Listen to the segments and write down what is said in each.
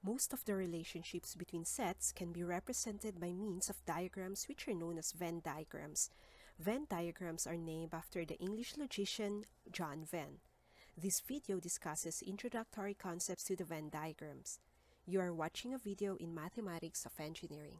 Most of the relationships between sets can be represented by means of diagrams which are known as Venn diagrams. Venn diagrams are named after the English logician John Venn. This video discusses introductory concepts to the Venn diagrams. You are watching a video in Mathematics of Engineering.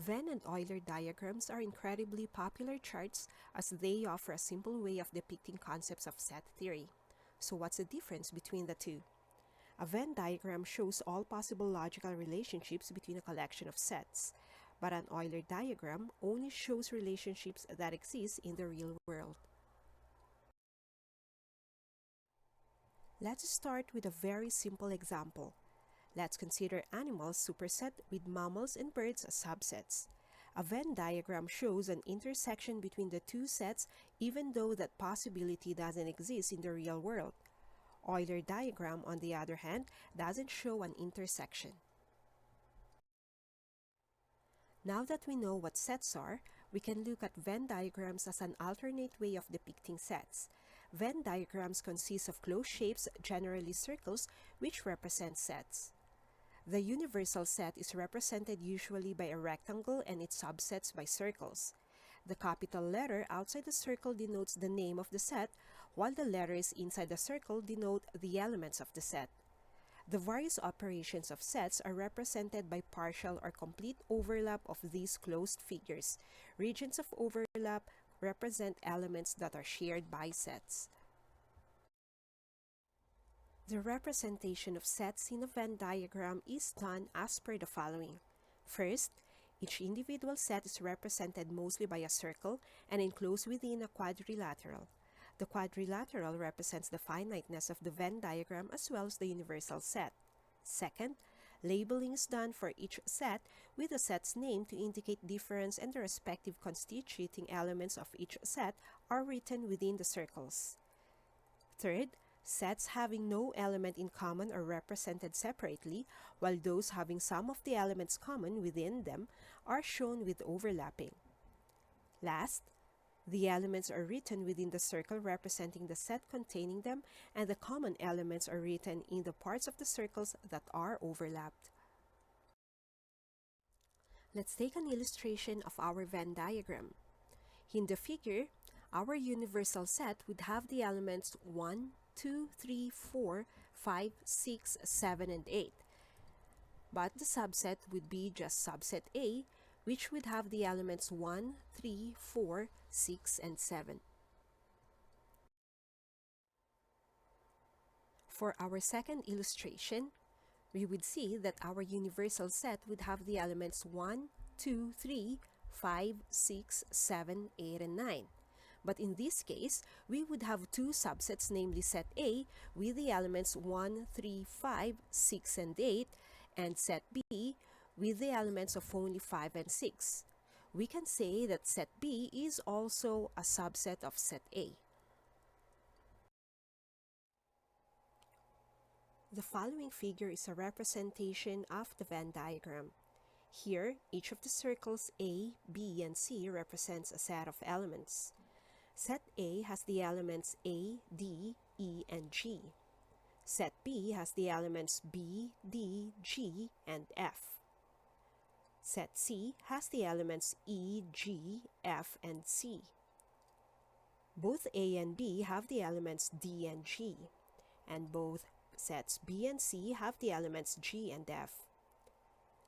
Venn and Euler diagrams are incredibly popular charts as they offer a simple way of depicting concepts of set theory. So what's the difference between the two? A Venn diagram shows all possible logical relationships between a collection of sets, but an Euler diagram only shows relationships that exist in the real world. Let's start with a very simple example. Let's consider animals superset with mammals and birds as subsets. A Venn diagram shows an intersection between the two sets even though that possibility doesn't exist in the real world. Euler diagram, on the other hand, doesn't show an intersection. Now that we know what sets are, we can look at Venn diagrams as an alternate way of depicting sets. Venn diagrams consist of closed shapes, generally circles, which represent sets. The universal set is represented usually by a rectangle and its subsets by circles. The capital letter outside the circle denotes the name of the set, while the letters inside the circle denote the elements of the set. The various operations of sets are represented by partial or complete overlap of these closed figures. Regions of overlap represent elements that are shared by sets. The representation of sets in a Venn diagram is done as per the following. First, each individual set is represented mostly by a circle and enclosed within a quadrilateral. The quadrilateral represents the finiteness of the Venn diagram as well as the universal set. Second, labeling is done for each set with the set's name to indicate difference, and the respective constituting elements of each set are written within the circles. Third, sets having no element in common are represented separately, while those having some of the elements common within them are shown with overlapping. Last, the elements are written within the circle representing the set containing them, and the common elements are written in the parts of the circles that are overlapped. Let's take an illustration of our Venn diagram. In the figure, our universal set would have the elements 1, 2, 3, 4, 5, 6, 7, and 8. But the subset would be just subset A, which would have the elements 1, 3, 4, 6, and 7. For our second illustration, we would see that our universal set would have the elements 1, 2, 3, 5, 6, 7, 8, and 9. But in this case, we would have two subsets, namely set A with the elements 1, 3, 5, 6, and 8, and set B with the elements of only 5 and 6. We can say that set B is also a subset of set A. The following figure is a representation of the Venn diagram. Here, each of the circles A, B, and C represents a set of elements. Set A has the elements A, D, E, and G. Set B has the elements B, D, G, and F. Set C has the elements E, G, F, and C. Both A and B have the elements D and G, and both sets B and C have the elements G and F.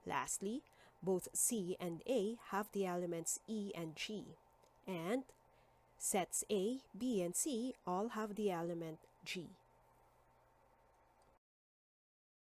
Lastly, both C and A have the elements E and G, and sets A, B, and C all have the element G.